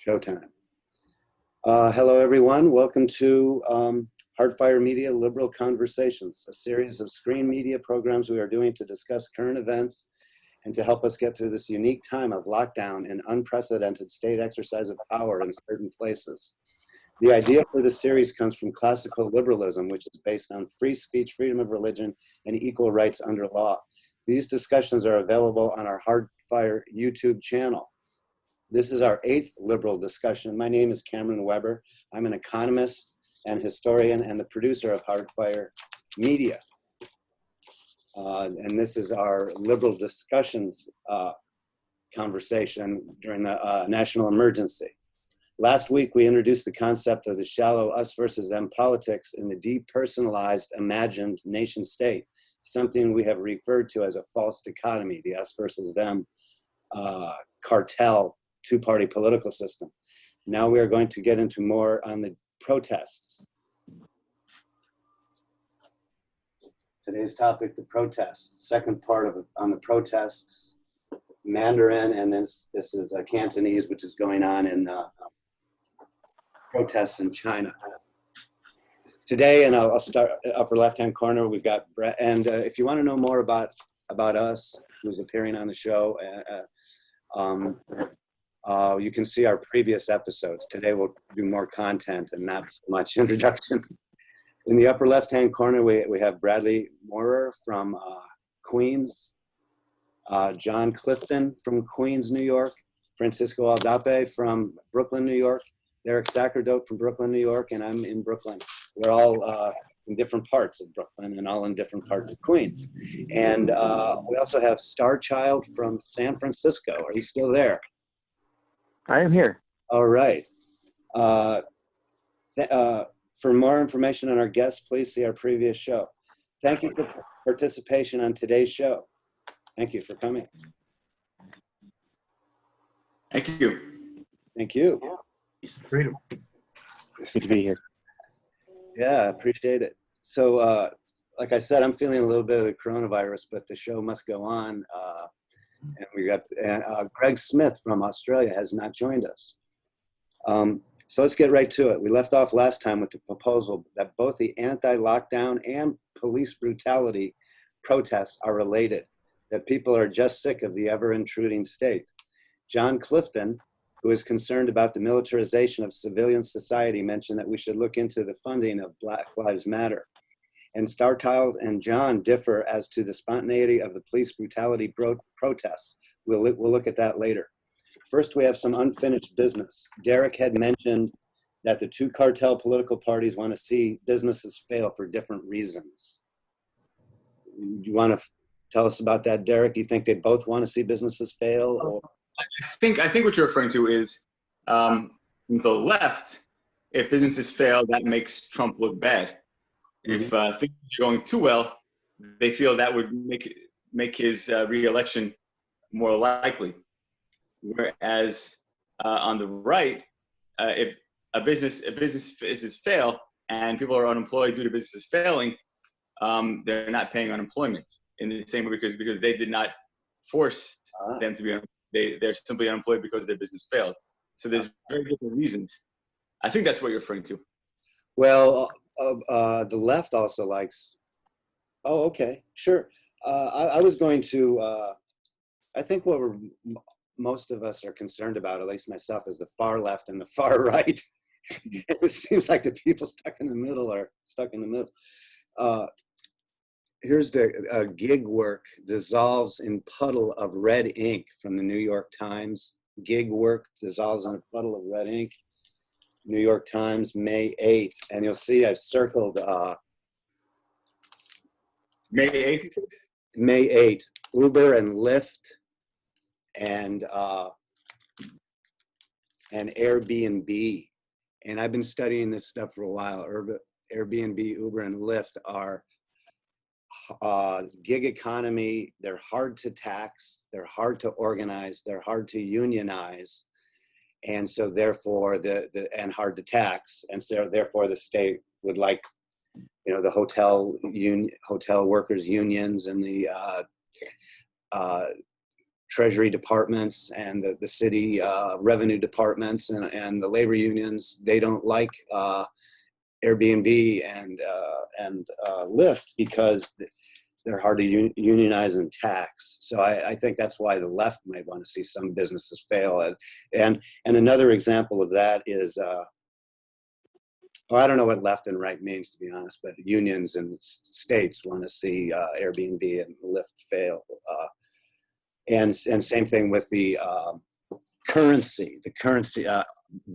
Showtime. Hello, everyone. Welcome to Hardfire Media Liberal Conversations, a series of screen media programs we are doing to discuss current events and to help us get through this unique time of lockdown and unprecedented state exercise of power in certain places. The idea for this series comes from classical liberalism, which is based on free speech, freedom of religion, and equal rights under law. These discussions are available on our Hardfire YouTube channel. This is our 8th liberal discussion. My name is Cameron Weber. I'm an economist and historian and the producer of Hardfire Media. And this is our liberal discussions conversation during the national emergency. Last week, we introduced the concept of the shallow us versus them politics in the depersonalized, imagined nation state, something we have referred to as a false dichotomy, the us versus them cartel two-party political system. Now we are going to get into more on the protests. Today's topic, the protests. Second part on the protests, Mandarin, and this is Cantonese, which is going on in protests in China. Today, and I'll start upper left-hand corner, we've got Brett, and if you want to know more about us, who's appearing on the show, you can see our previous episodes. Today we'll do more content and not so much introduction. In the upper left-hand corner, we have Bradley Moorer from Queens, John Clifton from Queens, New York, Francisco Aldape from Brooklyn, New York, Derek Sacerdote from Brooklyn, New York, and I'm in Brooklyn. We're all in different parts of Brooklyn and all in different parts of Queens. And we also have Starchild from San Francisco. Are you still there? I am here. All right. For more information on our guests, please see our previous show. Thank you for participation on today's show. Thank you for coming. Thank you. Thank you. Freedom. Good to be here. Yeah, appreciate it. So, like I said, I'm feeling a little bit of the coronavirus, but the show must go on. And we got Greg Smith from Australia has not joined us. So let's get right to it. We left off last time with the proposal that both the anti-lockdown and police brutality protests are related, that people are just sick of the ever-intruding state. John Clifton, who is concerned about the militarization of civilian society, mentioned that we should look into the funding of Black Lives Matter. And Starchild and John differ as to the spontaneity of the police brutality protests. We'll look at that later. First, we have some unfinished business. Derek had mentioned that the two cartel political parties want to see businesses fail for different reasons. You want to tell us about that, Derek? You think they both want to see businesses fail? Or? I think what you're referring to is the left. If businesses fail, that makes Trump look bad. Mm-hmm. If things are going too well, they feel that would make his re-election more likely. Whereas on the right, if businesses fail and people are unemployed due to businesses failing, they're not paying unemployment in the same way because they did not force them to be unemployed. They're simply unemployed because their business failed. So there's very different reasons. I think that's what you're referring to. Well, the left also likes. Oh, okay, sure. I was going to. I think what most of us are concerned about, at least myself, is the far left and the far right. It seems like the people stuck in the middle are stuck in the middle. Here's the gig work dissolves in puddle of red ink from the New York Times. Gig work dissolves in a puddle of red ink. New York Times, May 8th. And you'll see I've circled May 8th? May 8th. Uber and Lyft and Airbnb. And I've been studying this stuff for a while. Airbnb, Uber, and Lyft are gig economy. They're hard to tax. They're hard to organize. They're hard to unionize. And so therefore and hard to tax. And so therefore the state would like, you know, the hotel workers unions and the treasury departments and the city revenue departments and the labor unions, they don't like Airbnb and Lyft because they're hard to unionize and tax. So I think that's why the left might want to see some businesses fail. And another example of that is, well, I don't know what left and right means, to be honest, but unions and states want to see Airbnb and Lyft fail. And same thing with the currency. The currency,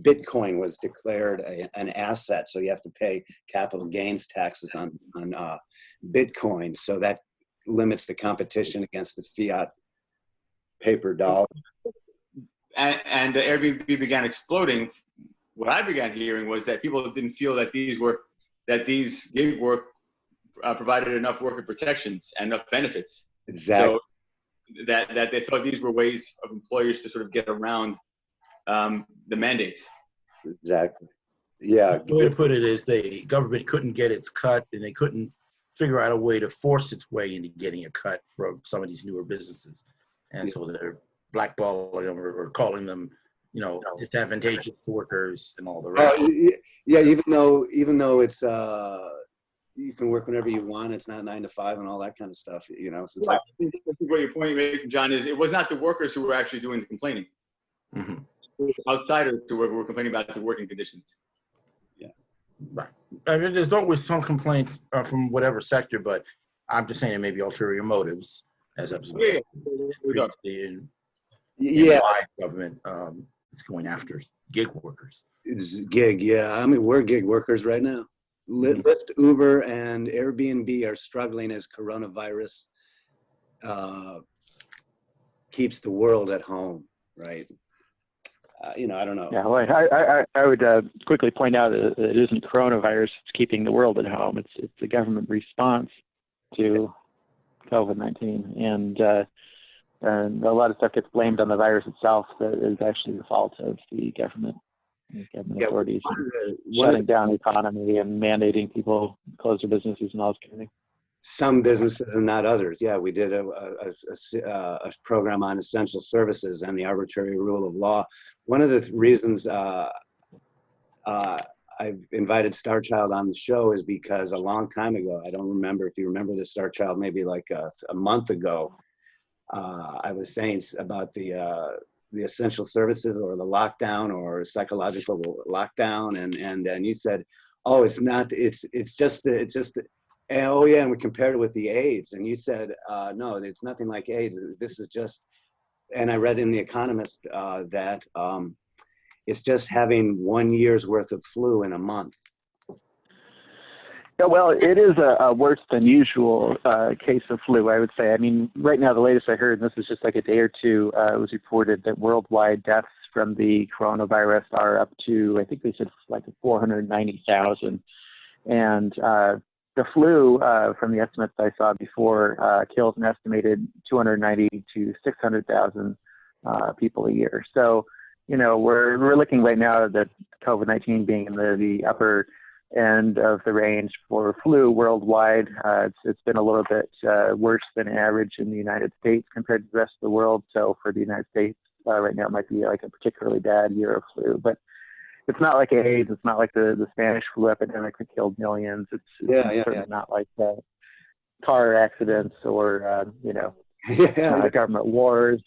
Bitcoin was declared an asset, so you have to pay capital gains taxes on Bitcoin. So that limits the competition against the fiat paper dollar. And the Airbnb began exploding. What I began hearing was that people didn't feel that these gig work provided enough worker protections and enough benefits. Exactly. So that they thought these were ways of employers to sort of get around the mandates. Exactly. Yeah. The way to put it is the government couldn't get its cut, and they couldn't figure out a way to force its way into getting a cut from some of these newer businesses. And so they're blackballing them or calling them, you know, disadvantageous to workers and all the rest. Yeah, even though it's you can work whenever you want, it's not 9 to 5 and all that kind of stuff, you know. So it's like, I think what your point you're making, John, is it was not the workers who were actually doing the complaining. Mm-hmm. Outsiders who were complaining about the working conditions. Yeah. Right. I mean, there's always some complaints from whatever sector, but I'm just saying it may be ulterior motives, as previously in why government is going after gig workers. It's gig, yeah. I mean, we're gig workers right now. Lyft, Uber, and Airbnb are struggling as coronavirus keeps the world at home, right? You know, I don't know. Yeah, well, I would quickly point out that it isn't coronavirus that's keeping the world at home. It's the government response to COVID-19, and a lot of stuff gets blamed on the virus itself that is actually the fault of the government authorities shutting down the economy and mandating people close their businesses and all this kind of thing. Some businesses and not others. Yeah, we did a program on essential services and the arbitrary rule of law. One of the reasons I've invited Star Child on the show is because a long time ago, I don't remember if you remember this, Star Child, maybe like a month ago, I was saying about the essential services or the lockdown or psychological lockdown, and you said, oh, it's not, it's just and, oh yeah, and we compared it with the AIDS, and you said, no, it's nothing like AIDS. This is just, and I read in The Economist that it's just having 1 year's worth of flu in a month. Yeah, well, it is a worse than usual case of flu, I would say. I mean, right now, the latest I heard, and this was just like a day or two, it was reported that worldwide deaths from the coronavirus are up to, I think they said like 490,000. And the flu, from the estimates I saw before, kills an estimated 290 to 600,000 people a year. So, you know, we're looking right now at COVID-19 being in the upper end of the range for flu worldwide. It's been a little bit worse than average in the United States compared to the rest of the world. So for the United States, right now it might be like a particularly bad year of flu, but it's not like AIDS. It's not like the Spanish flu epidemic that killed millions. It's certainly not like car accidents or, you know, government wars,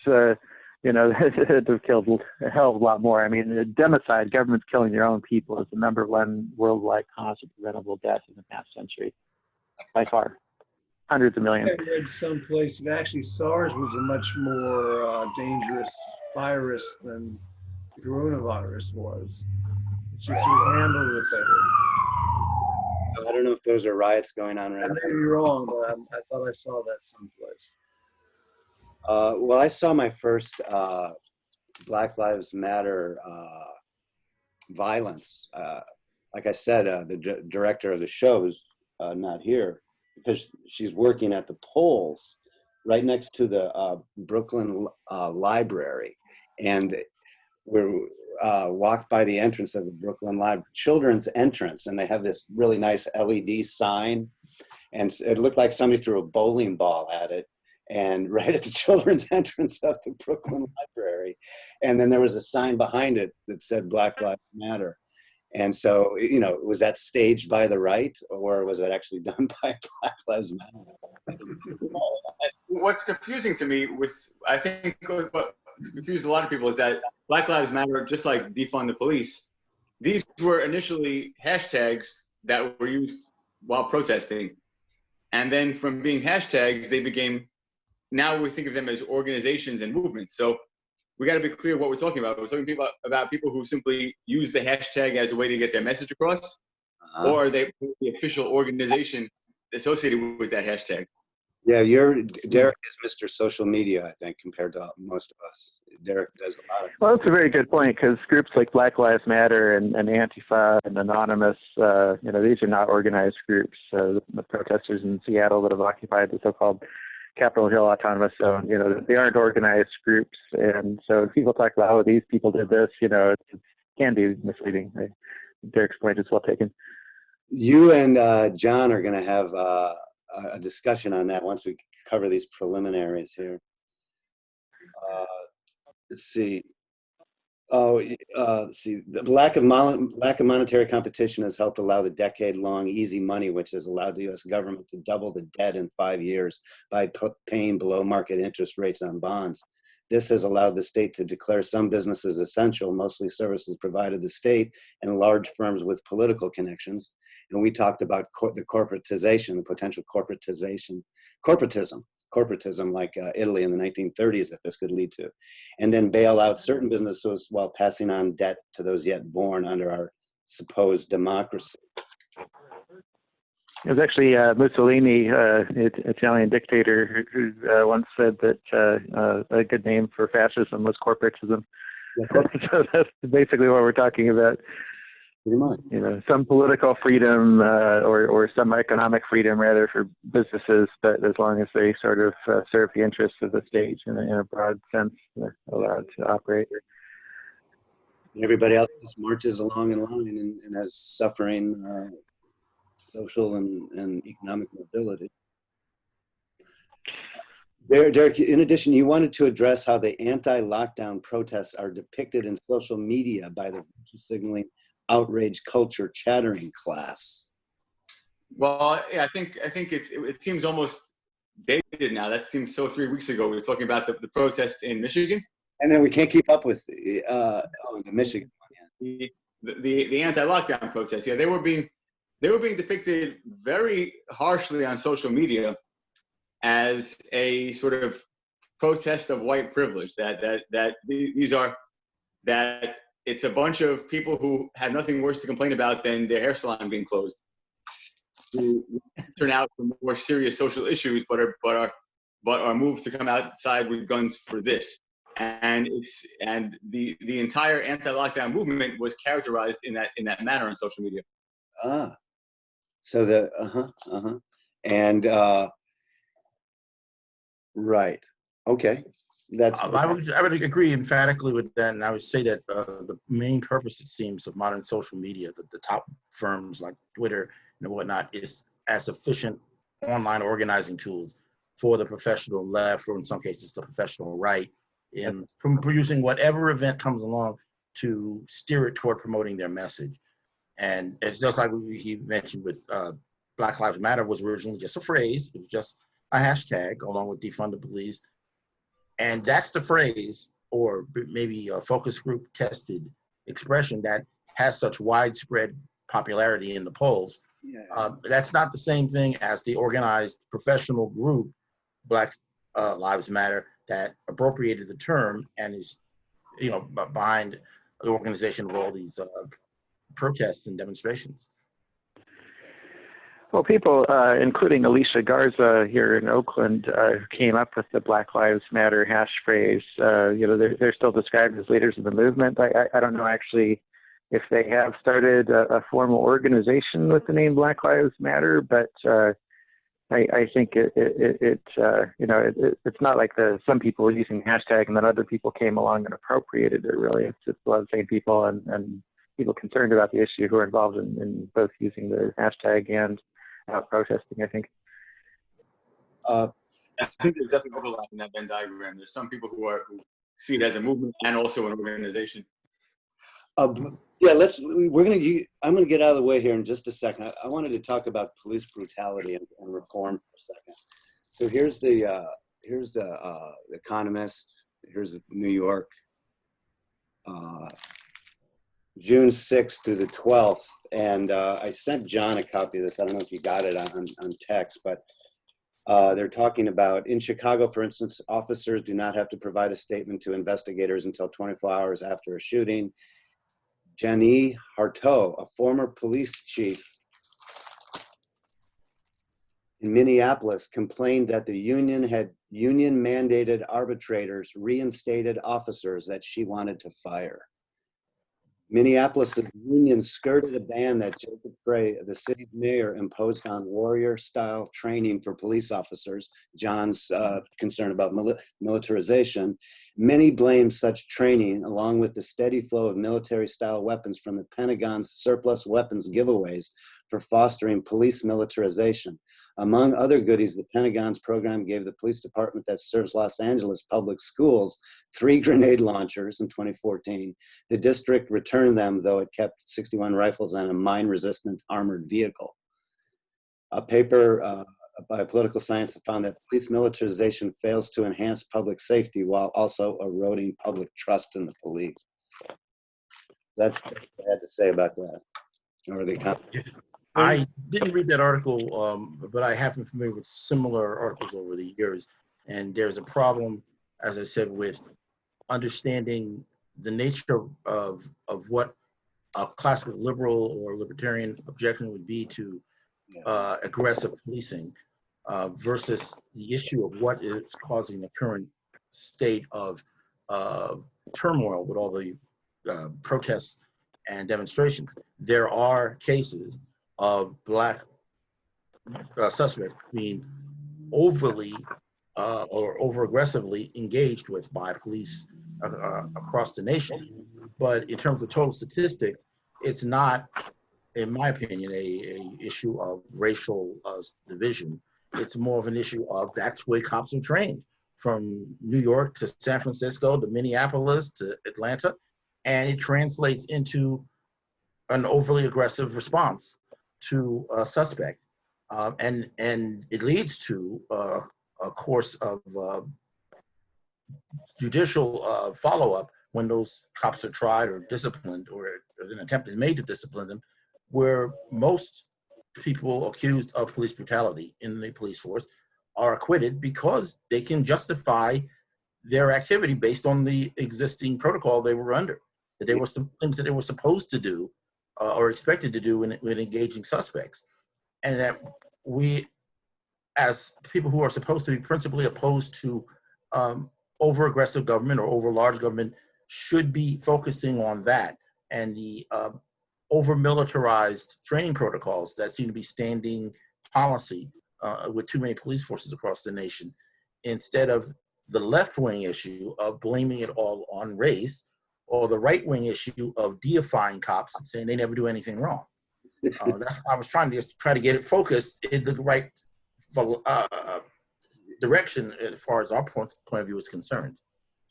you know, that have killed a hell of a lot more. I mean, the democide, governments killing their own people, is the #1 worldwide cause of preventable death in the past century, by far. Hundreds of millions. I read someplace that actually SARS was a much more dangerous virus than the coronavirus was. It's just we handled it better. I don't know if those are riots going on right I now. may be wrong, but I thought I saw that someplace. Well, I saw my first Black Lives Matter violence. Like I said, the director of the show is not here because she's working at the polls right next to the Brooklyn Library. And we're walked by the entrance of the Brooklyn Library, children's entrance, and they have this really nice LED sign. And it looked like somebody threw a bowling ball at it. And right at the children's entrance of the Brooklyn Library. And then there was a sign behind it that said Black Lives Matter. And so, you know, was that staged by the right, or was it actually done by Black Lives Matter? What's confusing to me I think what confused a lot of people is that Black Lives Matter, just like defund the police, these were initially hashtags that were used while protesting. And then from being hashtags, they became, now we think of them as organizations and movements. So we got to be clear what we're talking about. We're talking about people who simply use the hashtag as a way to get their message across, or are they the official organization associated with that hashtag? Yeah, Derek is Mr. Social Media, I think, compared to most of us. Derek does a lot of. Well, that's a very good point, because groups like Black Lives Matter and Antifa and Anonymous, you know, these are not organized groups. The protesters in Seattle that have occupied the so-called Capitol Hill Autonomous Zone, you know, they aren't organized groups. And so if people talk about, oh, these people did this, you know, it can be misleading. Right? Derek's point is well taken. You and John are going to have a discussion on that once we cover these preliminaries here. Let's see. Let's see. The lack of monetary competition has helped allow the decade-long easy money, which has allowed the U.S. government to double the debt in 5 years by paying below-market interest rates on bonds. This has allowed the state to declare some businesses essential, mostly services provided the state and large firms with political connections. And we talked about the corporatization, the potential corporatism like Italy in the 1930s that this could lead to, and then bail out certain businesses while passing on debt to those yet born under our supposed democracy. It was actually Mussolini, Italian dictator, who once said that a good name for fascism was corporatism. So that's basically what we're talking about. Pretty much. You know, some political freedom or some economic freedom rather for businesses, but as long as they sort of serve the interests of the state in a broad sense, they're allowed to operate. Everybody else just marches along in line and has suffering social and economic mobility. Derek, in addition, you wanted to address how the anti-lockdown protests are depicted in social media by the virtue signaling outrage culture chattering class. Well, yeah, I think it seems almost dated now. That seems so 3 weeks ago. We were talking about the protest in Michigan. And then we can't keep up with the Michigan one. The anti-lockdown protests. Yeah, they were being depicted very harshly on social media as a sort of protest of white privilege. That it's a bunch of people who have nothing worse to complain about than their hair salon being closed, who turn out for more serious social issues, but are moved to come outside with guns for this. And the entire anti-lockdown movement was characterized in that manner on social media. So and right, okay. I would agree emphatically with that, and I would say that the main purpose, it seems, of modern social media, the top firms like Twitter and whatnot, is as efficient online organizing tools for the professional left, or in some cases the professional right, in producing whatever event comes along to steer it toward promoting their message. And it's just like he mentioned with Black Lives Matter was originally just a phrase. It was just a hashtag along with defund the police. And that's the phrase, or maybe a focus group tested expression that has such widespread popularity in the polls. Yeah. That's not the same thing as the organized professional group, Black Lives Matter, that appropriated the term and is, you know, behind the organization of all these protests and demonstrations. Well, people, including Alicia Garza here in Oakland, who came up with the Black Lives Matter hash phrase, they're still described as leaders of the movement. I don't know actually if they have started a formal organization with the name Black Lives Matter, but I think it's not like some people were using the hashtag and then other people came along and appropriated it. Really, it's just a lot of the same people and people concerned about the issue who are involved in both using the hashtag and protesting, I think. I think there's definitely overlap in that Venn diagram. There's some people who see it as a movement and also an organization. Yeah, I'm gonna get out of the way here in just a second. I wanted to talk about police brutality and reform for a second. So here's the Economist. Here's New York, June 6th through the 12th, and I sent John a copy of this. I don't know if you got it on text, but they're talking about, in Chicago, for instance, officers do not have to provide a statement to investigators until 24 hours after a shooting. Jenny Harteau, a former police chief in Minneapolis, complained that the union had union-mandated arbitrators reinstated officers that she wanted to fire. Minneapolis' union skirted a ban that Jacob Frey, the city's mayor, imposed on warrior-style training for police officers. John's concern about militarization. Many blame such training, along with the steady flow of military-style weapons from the Pentagon's surplus weapons giveaways, for fostering police militarization. Among other goodies, the Pentagon's program gave the police department that serves Los Angeles public schools 3 grenade launchers in 2014. The district returned them, though it kept 61 rifles and a mine-resistant armored vehicle. A paper by Political Science found that police militarization fails to enhance public safety while also eroding public trust in the police. That's what I had to say about that. Or the I didn't read that article, but I have been familiar with similar articles over the years. And there's a problem, as I said, with understanding the nature of what a classic liberal or libertarian objection would be to aggressive policing versus the issue of what is causing the current state of turmoil with all the protests and demonstrations. There are cases of Black suspects being overly or over aggressively engaged with by police across the nation. But in terms of total statistic, it's not, in my opinion, a issue of racial division. It's more of an issue of that's where cops are trained, from New York to San Francisco to Minneapolis to Atlanta, and it translates into an overly aggressive response to a suspect. And it leads to a course of judicial follow-up when those cops are tried or disciplined, or an attempt is made to discipline them, where most people accused of police brutality in the police force are acquitted because they can justify their activity based on the existing protocol they were under, that they were some things that they were supposed to do or expected to do when engaging suspects. And that we, as people who are supposed to be principally opposed to over-aggressive government or over-large government, should be focusing on that and the over-militarized training protocols that seem to be standing policy with too many police forces across the nation, instead of the left-wing issue of blaming it all on race, or the right-wing issue of deifying cops and saying they never do anything wrong. That's I was trying to get it focused in the right direction as far as our point of view is concerned.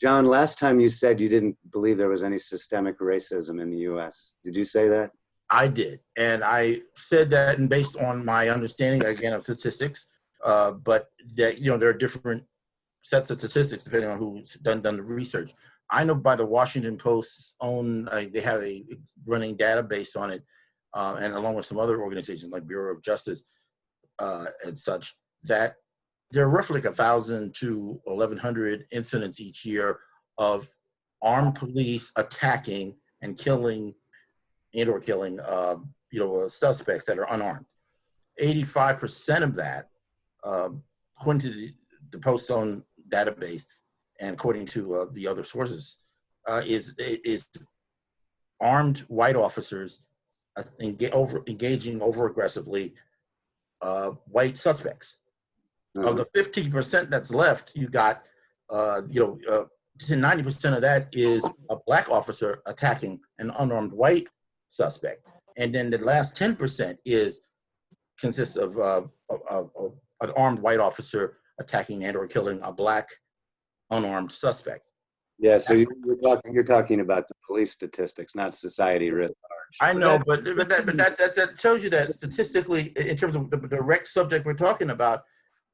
John, last time you said you didn't believe there was any systemic racism in the U.S. Did you say that? I did, and I said that, and based on my understanding again of statistics, but that there are different sets of statistics depending on who's done the research. I know by the Washington Post's own, they have a running database on it, and along with some other organizations like Bureau of Justice and such, that there are roughly like 1,000 to 1,100 incidents each year of armed police attacking and killing suspects that are unarmed. 85% of that, according to the Post's own database and according to the other sources, is armed white officers engaging over aggressively white suspects. Of the 15% that's left, you got, 90% of that is a black officer attacking an unarmed white suspect, and then the last 10% consists of an armed white officer attacking and or killing a black unarmed suspect. Yeah, so you're talking about the police statistics, not society writ large. I know, but that shows you that statistically, in terms of the direct subject we're talking about,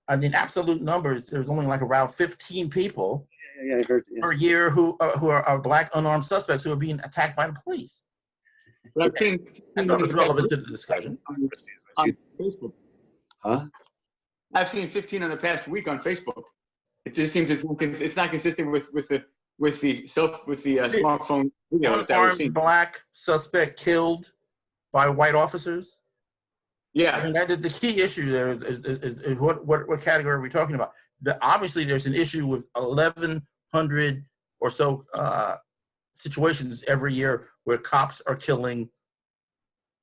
I mean, absolute numbers, there's only like around 15 people per year who are black unarmed suspects who are being attacked by the police. But I've seen I thought it was relevant to the discussion. on Facebook. Huh? I've seen 15 in the past week on Facebook. It just seems it's not consistent with the smartphone videos that we've Unarmed seen. black suspect killed by white officers. Yeah. I mean, the key issue there is what category are we talking about? Obviously, there's an issue with 1,100 or so situations every year where cops are killing,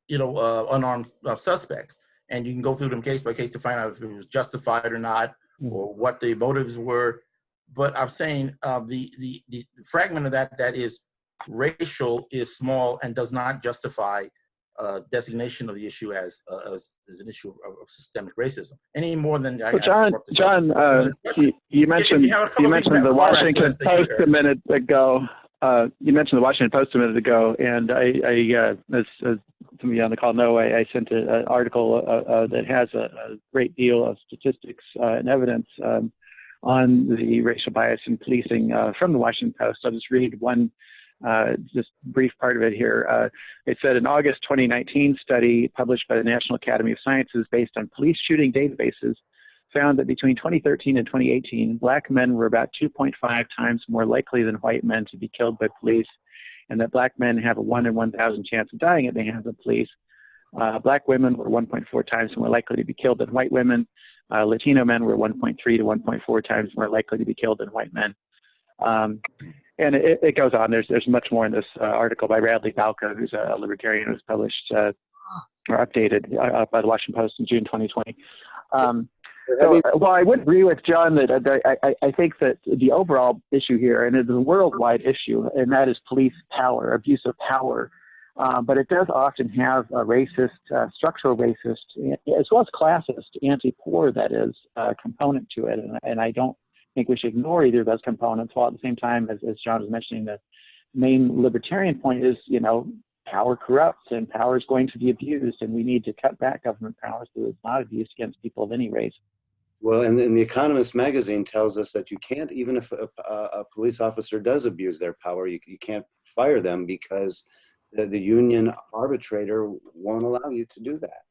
unarmed suspects, and you can go through them case by case to find out if it was justified or not, or what the motives were. But I'm saying the fragment of that is racial is small and does not justify designation of the issue as an issue of systemic racism any more than. John, you mentioned the Washington Post a minute ago. You mentioned the Washington Post a minute ago, and I as some of you on the call know, I sent an article that has a great deal of statistics and evidence on the racial bias in policing from the Washington Post. I'll just read one just brief part of it here. It said an August 2019 study published by the National Academy of Sciences based on police shooting databases found that between 2013 and 2018, black men were about 2.5 times more likely than white men to be killed by police, and that black men have a 1 in 1,000 chance of dying at the hands of police. Black women were 1.4 times more likely to be killed than white women. Latino men were 1.3 to 1.4 times more likely to be killed than white men. And it goes on. There's much more in this article by Radley Balka, who's a libertarian, who was published or updated by the Washington Post in June 2020. So, well, I would agree with John that I think that the overall issue here, and it's a worldwide issue, and that is police power, abuse of power. But it does often have a racist, structural racist, as well as classist, anti-poor, that is, component to it. And I don't think we should ignore either of those components, while at the same time, as John was mentioning, the main libertarian point is, power corrupts and power is going to be abused, and we need to cut back government power so it's not abused against people of any race. Well, and The Economist magazine tells us that you can't, even if a police officer does abuse their power, you can't fire them because the union arbitrator won't allow you to do that.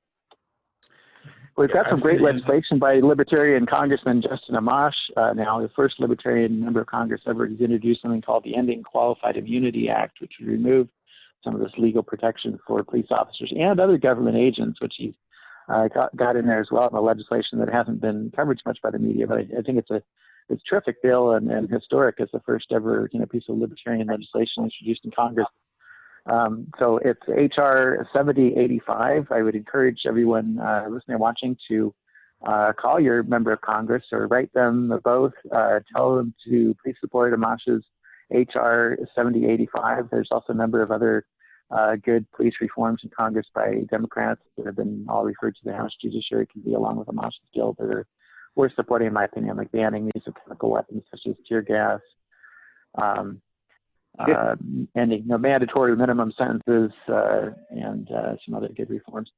We've got some great legislation by Libertarian Congressman Justin Amash, now the first Libertarian member of Congress ever. He's introduced something called the Ending Qualified Immunity Act, which would remove some of this legal protection for police officers and other government agents, which he's got in there as well in the legislation that hasn't been covered much by the media. But I think it's a terrific bill and historic as the first ever piece of libertarian legislation introduced in Congress. So it's HR 7085. I would encourage everyone listening and watching to call your member of Congress or write them both. Tell them to please support Amash's HR 7085. There's also a number of other good police reforms in Congress by Democrats that have been all referred to the House Judiciary Committee along with Amash's bill that are worth supporting, in my opinion, like banning the use of chemical weapons such as tear gas, ending mandatory minimum sentences, and some other good reforms.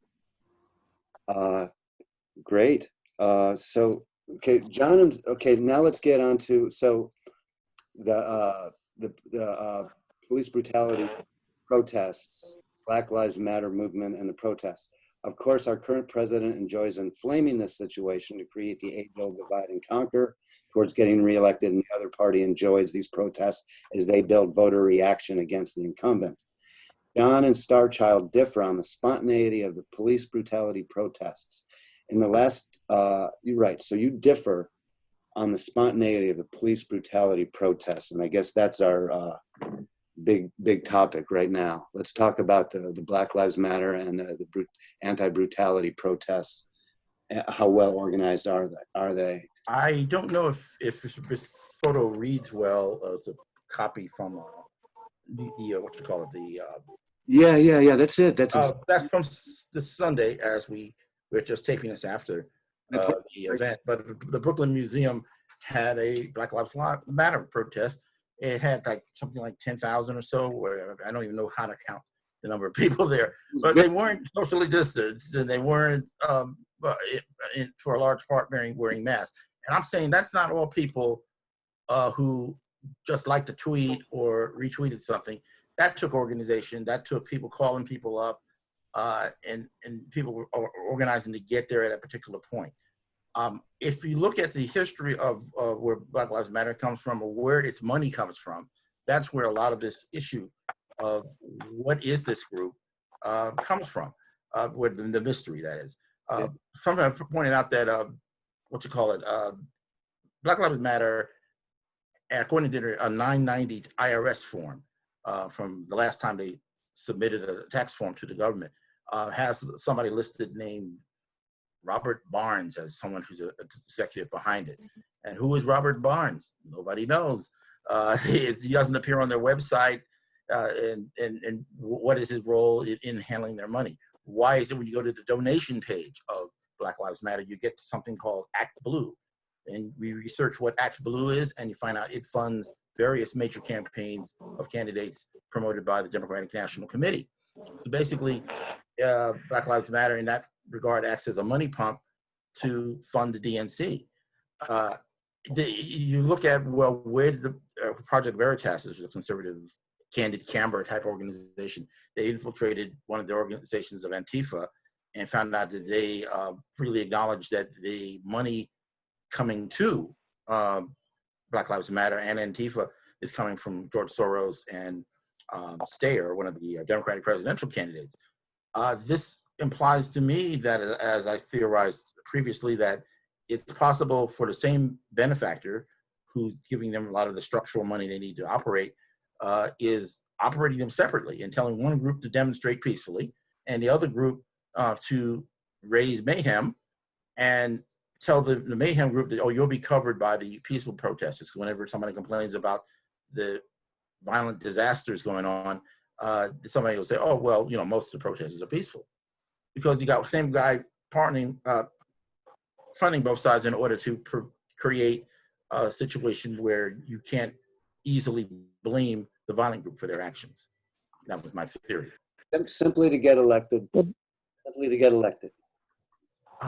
Great. So, okay, John. Okay, now let's get on to the police brutality protests, Black Lives Matter movement, and the protests. Of course, our current president enjoys inflaming this situation to create the age-old divide and conquer towards getting reelected, and the other party enjoys these protests as they build voter reaction against the incumbent. John and Starchild differ on the spontaneity of the police brutality protests. In the last, you're right, so you differ on the spontaneity of the police brutality protests, and I guess that's our big topic right now. Let's talk about the Black Lives Matter and the anti-brutality protests. How well organized are they? I don't know if this photo reads well as a copy from the what you call it, the Yeah. That's it. That's that's from this Sunday, as we're just taping this after the event. But the Brooklyn Museum had a Black Lives Matter protest. It had like something like 10,000 or so. Where I don't even know how to count the number of people there, but they weren't socially distanced, and they weren't for a large part wearing masks. And I'm saying that's not all people who just like to tweet or retweeted something. That took organization. That took people calling people up, and people were organizing to get there at a particular point. If you look at the history of where Black Lives Matter comes from, or where its money comes from, that's where a lot of this issue of what is this group comes from, where the mystery, that is. Someone pointed out that Black Lives Matter, according to a 990 IRS form from the last time they submitted a tax form to the government, has somebody listed named Robert Barnes as someone who's an executive behind it. And who is Robert Barnes? Nobody knows. He doesn't appear on their website. And what is his role in handling their money? Why is it when you go to the donation page of Black Lives Matter, you get something called Act Blue? And we research what Act Blue is, and you find out it funds various major campaigns of candidates promoted by the Democratic National Committee. So basically, Black Lives Matter in that regard acts as a money pump to fund the DNC. You look at, well, where did the Project Veritas, which is a conservative Candid Camber type organization, they infiltrated one of the organizations of Antifa and found out that they freely acknowledged that the money coming to Black Lives Matter and Antifa is coming from George Soros and Steyer, one of the Democratic presidential candidates. This implies to me that, as I theorized previously, that it's possible for the same benefactor who's giving them a lot of the structural money they need to operate is operating them separately and telling one group to demonstrate peacefully and the other group to raise mayhem, and tell the mayhem group that, oh, you'll be covered by the peaceful protesters. Whenever somebody complains about the violent disasters going on, somebody will say, oh, well, most of the protesters are peaceful. Because you got the same guy funding both sides in order to create a situation where you can't easily blame the violent group for their actions. That was my theory. Simply to get elected.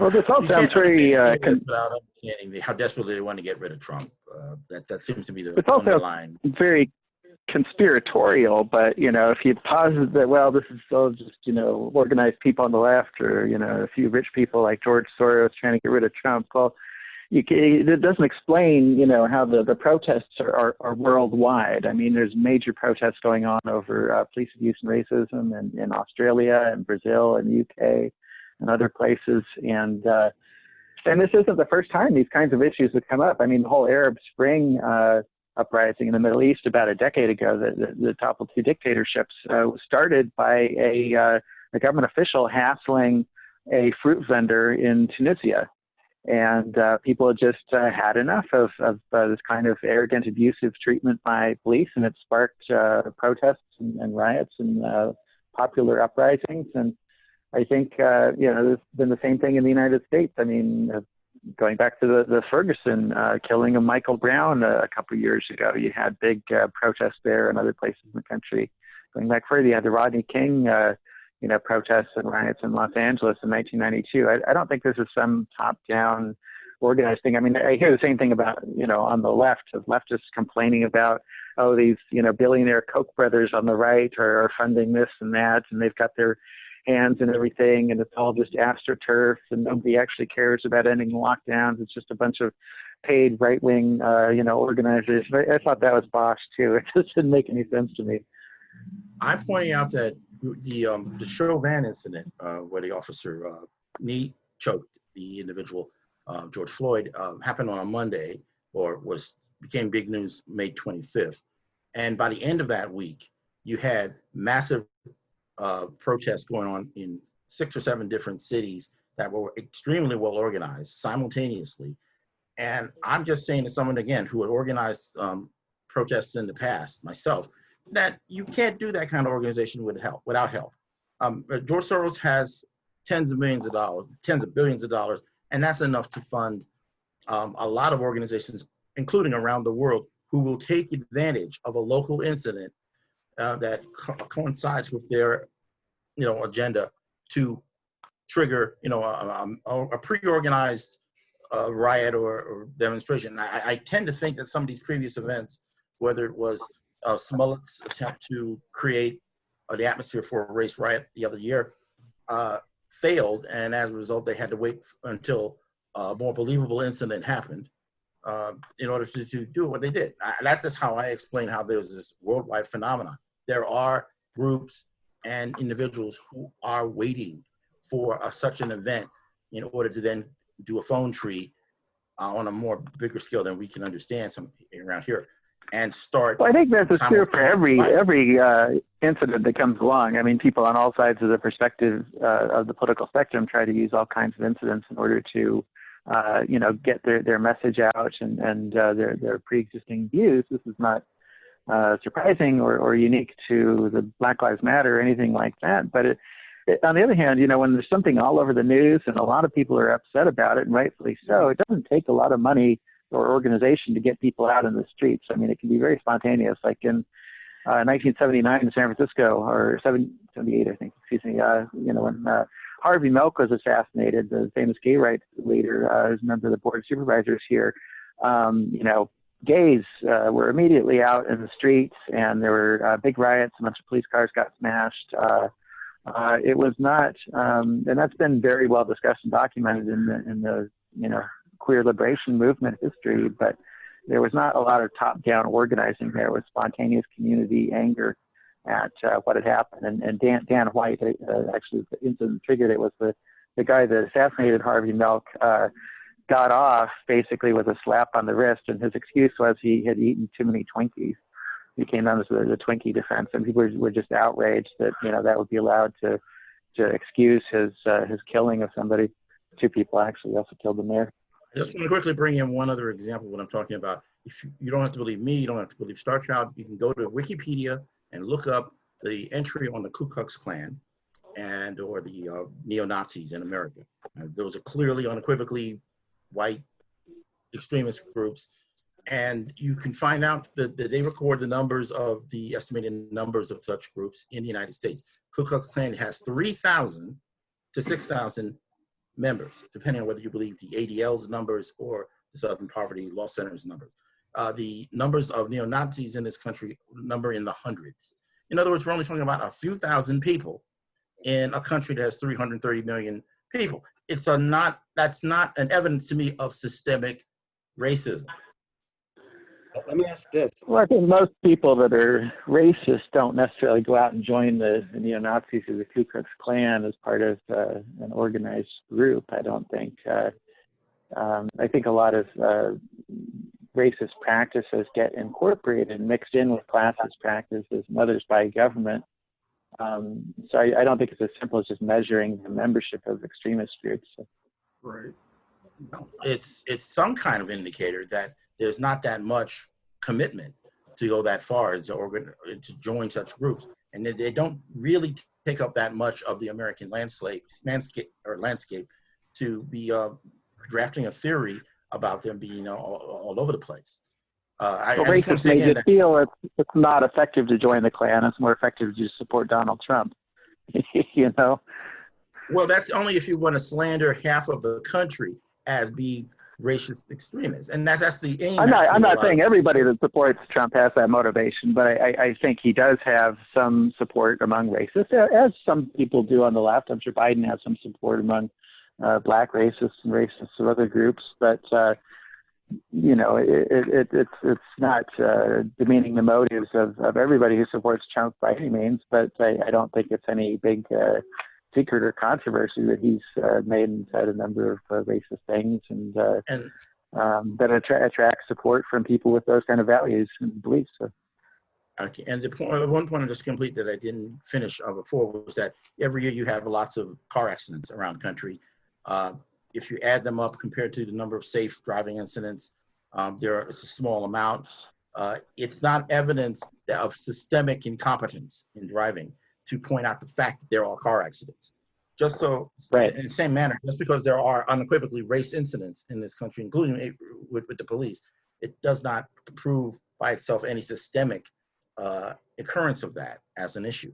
Well, this all sounds very without understanding how desperately they want to get rid of Trump. That seems to be the underlying. Very conspiratorial, but if you posit that, well, this is all just organized people on the left, or a few rich people like George Soros trying to get rid of Trump. Well, it doesn't explain how the protests are worldwide. I mean, there's major protests going on over police abuse and racism in Australia and Brazil and the UK and other places, and this isn't the first time these kinds of issues have come up. I mean, the whole Arab Spring uprising in the Middle East about a decade ago that toppled two dictatorships was started by a government official hassling a fruit vendor in Tunisia. And people had just had enough of this kind of arrogant, abusive treatment by police, and it sparked protests and riots and popular uprisings. And I think, there's been the same thing in the United States. I mean, going back to the Ferguson killing of Michael Brown a couple of years ago, you had big protests there and other places in the country. Going back further, you had the Rodney King protests and riots in Los Angeles in 1992. I don't think this is some top-down organized thing. I mean, I hear the same thing about, on the left, of leftists complaining about, oh, these, billionaire Koch brothers on the right are funding this and that, and they've got their hands and everything, and it's all just astroturf, and nobody actually cares about ending lockdowns. It's just a bunch of paid right-wing, organizers. I thought that was bosh, too. It just didn't make any sense to me. I'm pointing out that the Chauvin incident where the officer knee choked the individual, George Floyd, happened on a Monday, or became big news May 25th. And by the end of that week, you had massive protests going on in 6 or 7 different cities that were extremely well organized simultaneously. And I'm just saying to someone, again, who had organized protests in the past, myself, that you can't do that kind of organization without help. George Soros has tens of billions of dollars, and that's enough to fund a lot of organizations, including around the world, who will take advantage of a local incident that coincides with their, agenda to trigger, a pre-organized riot or demonstration. I tend to think that some of these previous events, whether it was Smollett's attempt to create the atmosphere for a race riot the other year, failed, and as a result, they had to wait until a more believable incident happened in order to do what they did. That's just how I explain how there's this worldwide phenomenon. There are groups and individuals who are waiting for such an event in order to then do a phone tree on a more bigger scale than we can understand some around here, and start. Well, I think that's true for every incident that comes along. I mean, people on all sides of the perspective of the political spectrum try to use all kinds of incidents in order to, get their message out and their pre-existing views. This is not surprising or unique to the Black Lives Matter or anything like that. But on the other hand, when there's something all over the news and a lot of people are upset about it, and rightfully so, it doesn't take a lot of money or organization to get people out in the streets. I mean, it can be very spontaneous. Like in 1979 in San Francisco, or 78, I think, when Harvey Milk was assassinated, the famous gay rights leader, who's a member of the Board of Supervisors here, gays were immediately out in the streets, and there were big riots. A bunch of police cars got smashed. It was not, and that's been very well discussed and documented in the queer liberation movement history, but there was not a lot of top-down organizing. There was spontaneous community anger at what had happened. And Dan White, actually, the incident triggered it was the guy that assassinated Harvey Milk got off basically with a slap on the wrist, and his excuse was he had eaten too many Twinkies. He came down to the Twinkie defense, and people were just outraged that that would be allowed to excuse his killing of somebody. 2 people actually also killed him there. I just want to quickly bring in one other example of what I'm talking about. If you don't have to believe me, you don't have to believe Star Child, you can go to Wikipedia and look up the entry on the Ku Klux Klan or the neo-Nazis in America. Those are clearly, unequivocally white extremist groups. And you can find out that they record the estimated numbers of such groups in the United States. Ku Klux Klan has 3,000 to 6,000 members, depending on whether you believe the ADL's numbers or the Southern Poverty Law Center's numbers. The numbers of neo-Nazis in this country number in the hundreds. In other words, we're only talking about a few thousand people in a country that has 330 million people. That's not an evidence to me of systemic racism. Let me ask this. Well, I think most people that are racist don't necessarily go out and join the neo-Nazis or the Ku Klux Klan as part of an organized group. I don't think. I think a lot of racist practices get incorporated and mixed in with classist practices and others by government. So I don't think it's as simple as just measuring the membership of extremist groups. Right. It's some kind of indicator that there's not that much commitment to go that far to join such groups, and they don't really take up that much of the American landscape to be drafting a theory about them being all over the place. Racists may just feel it's not effective to join the Klan. It's more effective to support Donald Trump. Well, that's only if you want to slander half of the country as being racist extremists, and that's the aim. I'm not saying everybody that supports Trump has that motivation, but I think he does have some support among racists, as some people do on the left. I'm sure Biden has some support among black racists and racists of other groups, but it's not demeaning the motives of everybody who supports Trump by any means, but I don't think it's any big secret or controversy that he's made and said a number of racist things and that attracts support from people with those kind of values and beliefs. So. Okay, and one point I just complete that I didn't finish before was that every year you have lots of car accidents around the country. If you add them up compared to the number of safe driving incidents, it's a small amount. It's not evidence of systemic incompetence in driving to point out the fact that there are car accidents. Just so, right. In the same manner, just because there are unequivocally race incidents in this country, including with the police, it does not prove by itself any systemic occurrence of that as an issue.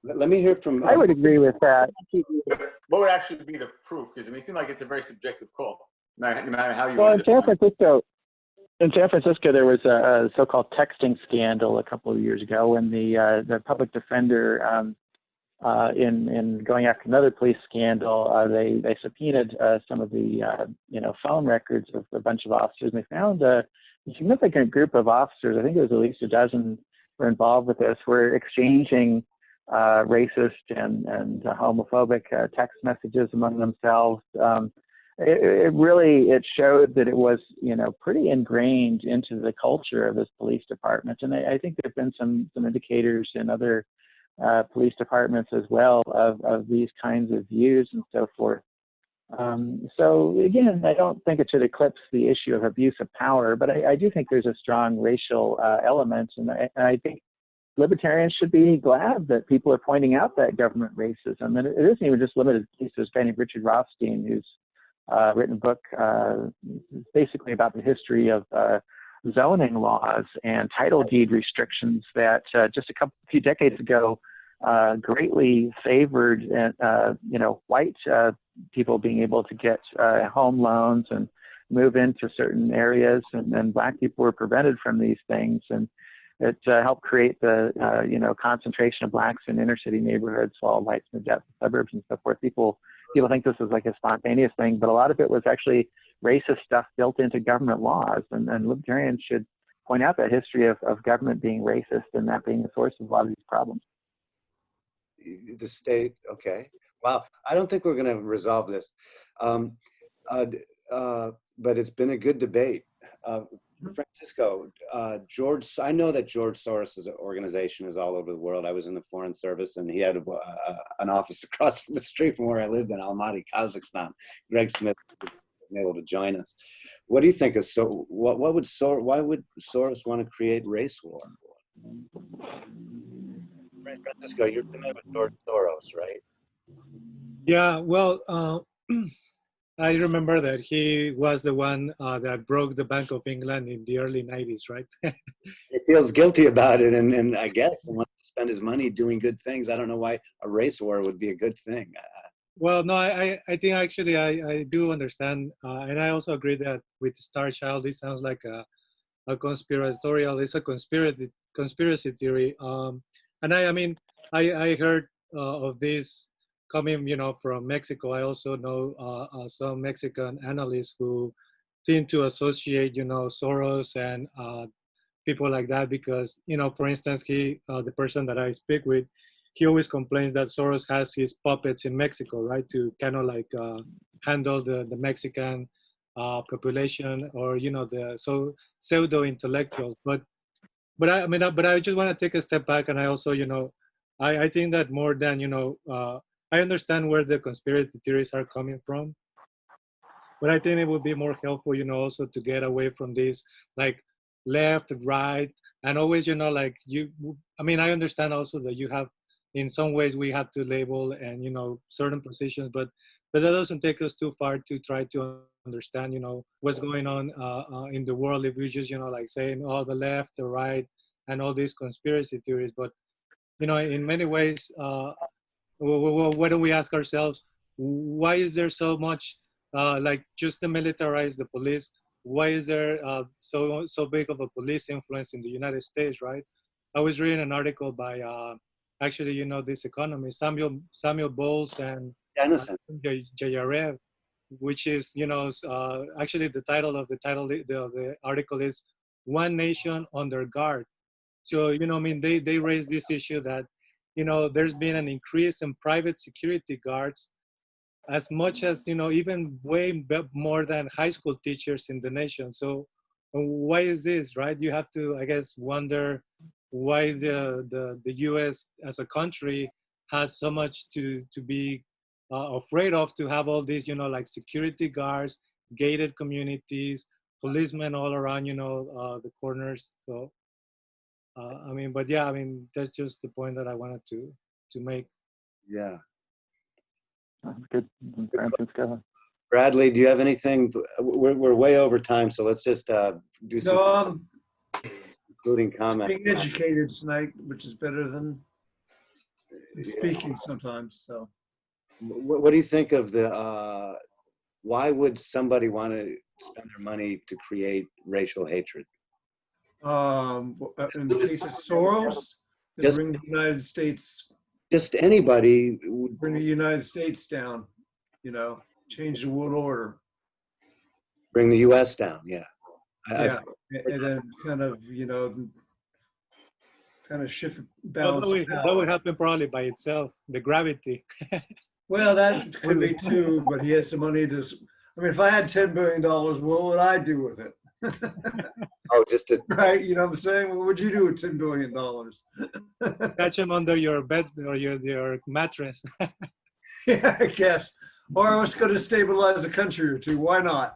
Let me hear from. I would agree with that. What would actually be the proof? Because it seems like it's a very subjective call, no matter how you. Well, in San Francisco, there was a so-called texting scandal a couple of years ago when the public defender, in going after another police scandal, they subpoenaed some of the phone records of a bunch of officers, and they found a significant group of officers. I think it was at least a dozen were involved with this. Were exchanging racist and homophobic text messages among themselves. It showed that it was pretty ingrained into the culture of this police department, and I think there have been some indicators in other police departments as well of these kinds of views and so forth. So again, I don't think it should eclipse the issue of abuse of power, but I do think there's a strong racial element, and I think libertarians should be glad that people are pointing out that government racism. And it isn't even just limited to this guy named Richard Rothstein, who's written a book basically about the history of zoning laws and title deed restrictions that just a few decades ago greatly favored white people being able to get home loans and move into certain areas, and black people were prevented from these things. And it helped create the concentration of blacks in inner city neighborhoods, while whites moved out to suburbs and so forth. People think this is like a spontaneous thing, but a lot of it was actually racist stuff built into government laws. And libertarians should point out that history of government being racist and that being the source of a lot of these problems. The state, okay. Wow, I don't think we're going to resolve this, but it's been a good debate. Francisco, I know that George Soros' organization is all over the world. I was in the Foreign Service, and he had an office across the street from where I lived in Almaty, Kazakhstan. Greg Smith wasn't able to join us. What do you think is why would Soros want to create race war? Francisco, you're familiar with George Soros, right? Yeah, well, I remember that he was the one that broke the Bank of England in the early 90s, right? He feels guilty about it, and I guess he wants to spend his money doing good things. I don't know why a race war would be a good thing. Well, no, I think actually I do understand, and I also agree that with Star Child, this sounds like a conspiratorial. It's a conspiracy theory. And I heard of this coming, from Mexico. I also know some Mexican analysts who tend to associate, Soros and people like that because, for instance, the person that I speak with, he always complains that Soros has his puppets in Mexico, right, to kind of like handle the Mexican population or, the pseudo intellectuals. But I just want to take a step back, and I also, I think that more than, I understand where the conspiracy theories are coming from, but I think it would be more helpful, also to get away from this, like left, right, and always, I understand also that you have, in some ways, we have to label and, certain positions, but that doesn't take us too far to try to understand, what's going on in the world if we just, like saying, oh, the left, the right, and all these conspiracy theories. But, in many ways, why don't we ask ourselves, why is there so much, just to militarize the police? Why is there so big of a police influence in the United States, right? I was reading an article by, actually, this economist, Samuel Bowles and Dennison. Jayarev, which is, actually the title of the article is "One Nation Under Guard." So, I mean, they raise this issue that, there's been an increase in private security guards as much as, even more than high school teachers in the nation. So why is this, right? You have to, I guess, wonder why the US as a country has so much to be afraid of, to have all these, like security guards, gated communities, policemen all around, the corners. So, I mean, but yeah, I mean, that's just the point that I wanted to make. Yeah. Good. Francis, go ahead. Bradley, do you have anything? We're way over time, so let's just do some No, concluding I'm comments. being educated tonight, which is better than speaking sometimes. So, What do you think of why would somebody want to spend their money to create racial hatred? in the case of Soros, Just- bring the United States, Just anybody would bring the United States down. Change the world order. bring the U.S. down. Yeah. Yeah, and then kind of shift balance. Well, of that power. would happen probably by itself, the gravity. Well, that could be too, but he has the money to. I mean, if I had $10 billion, what would I do with it? Oh, just to Right? You know what I'm saying? What would you do with $10 billion? Catch them under your bed or your mattress. Yeah, I guess. Or I was going to stabilize a country or two. Why not?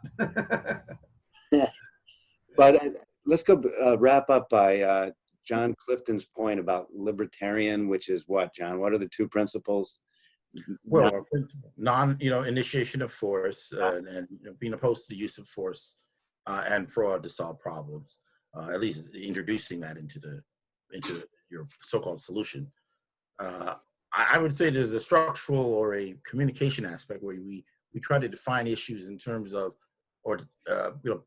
But let's go wrap up by John Clifton's point about libertarian, which is what, John? What are the two principles? Well, initiation of force and being opposed to the use of force and fraud to solve problems. At least introducing that into your so-called solution. I would say there's a structural or a communication aspect where we try to define issues in terms of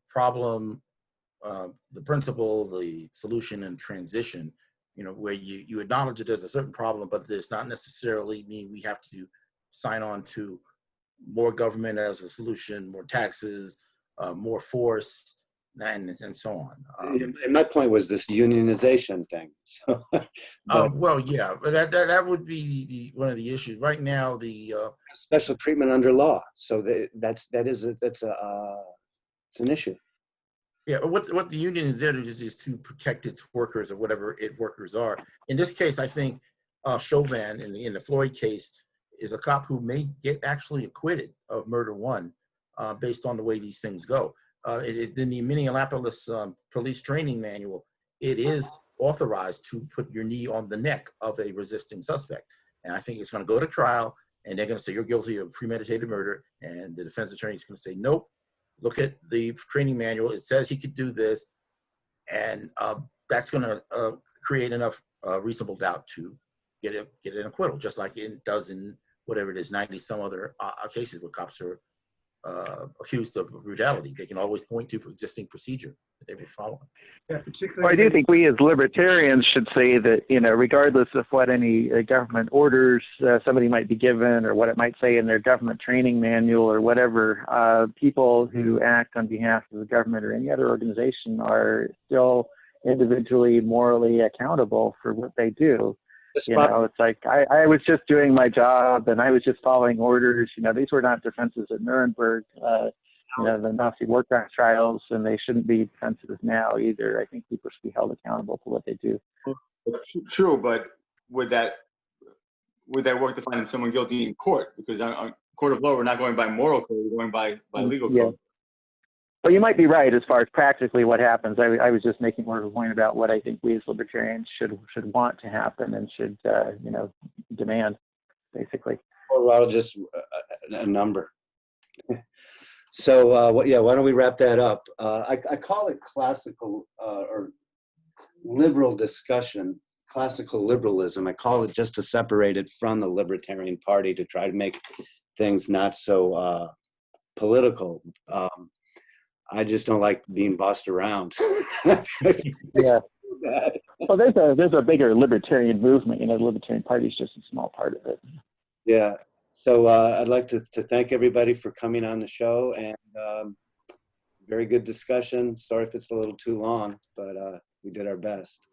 problem, the principle, the solution, and transition. Where you acknowledge that there's a certain problem, but it does not necessarily mean we have to sign on to more government as a solution, more taxes, more force, and so on. And my point was this unionization thing. Well, yeah, but that would be one of the issues right now. The special treatment under law. So it's an issue. Yeah, what the union is there to do is to protect its workers or whatever its workers are. In this case, I think Chauvin in the Floyd case is a cop who may get actually acquitted of murder one based on the way these things go. In the Minneapolis police training manual, it is authorized to put your knee on the neck of a resisting suspect. And I think it's going to go to trial, and they're going to say you're guilty of premeditated murder, and the defense attorney is going to say, nope, look at the training manual. It says he could do this, and that's going to create enough reasonable doubt to get an acquittal, just like it does in whatever it is, 90 some other cases where cops are accused of brutality. They can always point to existing procedure that they were following. Yeah, particularly. Well, I do think we as libertarians should say that, regardless of what any government orders somebody might be given or what it might say in their government training manual or whatever, people who act on behalf of the government or any other organization are still individually morally accountable for what they do. It's like I was just doing my job and I was just following orders. These were not defenses at Nuremberg, the Nazi war trials, and they shouldn't be defenses now either. I think people should be held accountable for what they do. True, but would that work to find someone guilty in court? Because on court of law, we're not going by moral code, we're going by legal code. Well, you might be right as far as practically what happens. I was just making more of a point about what I think we as libertarians should want to happen and should demand, basically. Or just a number. So why don't we wrap that up? I call it classical or liberal discussion, classical liberalism. I call it just to separate it from the Libertarian Party to try to make things not so political. I just don't like being bossed around. Yeah. Well, there's a bigger libertarian movement. The Libertarian Party is just a small part of it. Yeah. So I'd like to thank everybody for coming on the show, and very good discussion. Sorry if it's a little too long, but we did our best.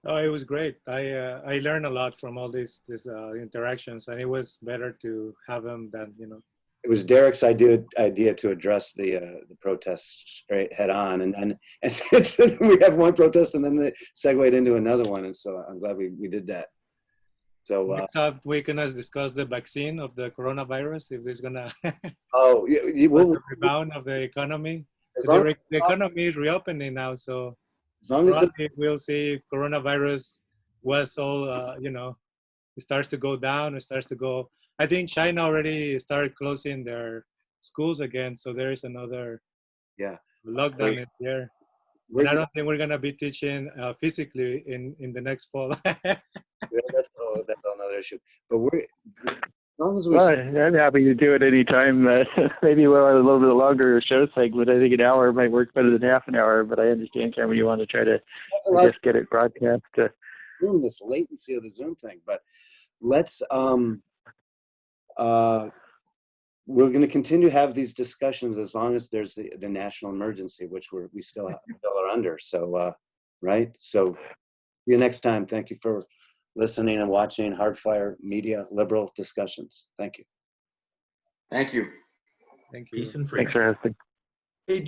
Oh, it was great. I learned a lot from all these interactions, and it was better to have them than It was Derek's idea to address the protests straight head on, and then and we have one protest, and then they segued into another one, and so I'm glad we did that. So Next up, we can discuss the vaccine of the coronavirus. If it's gonna oh, the rebound of the economy. as The economy is reopening now, so long as probably we'll see if coronavirus was all it starts to go down. It starts to go. I think China already started closing their schools again, so there is another yeah lockdown in there. And I don't think we're gonna be teaching physically in the next fall. that's another issue. But as long as Well, I'm happy to do it anytime. Maybe we'll have a little bit longer show segment. I think an hour might work better than half an hour, but I understand, Cameron, you want to try to, I guess, get it broadcast. Doing this latency of the Zoom thing, but let's we're going to continue to have these discussions as long as there's the national emergency, which we still are under. So right. So see you next time. Thank you for listening and watching Hardfire Media Liberal Discussions. Thank you. Thank you. Thank you. Peace and freedom. Thanks for hosting. Hey,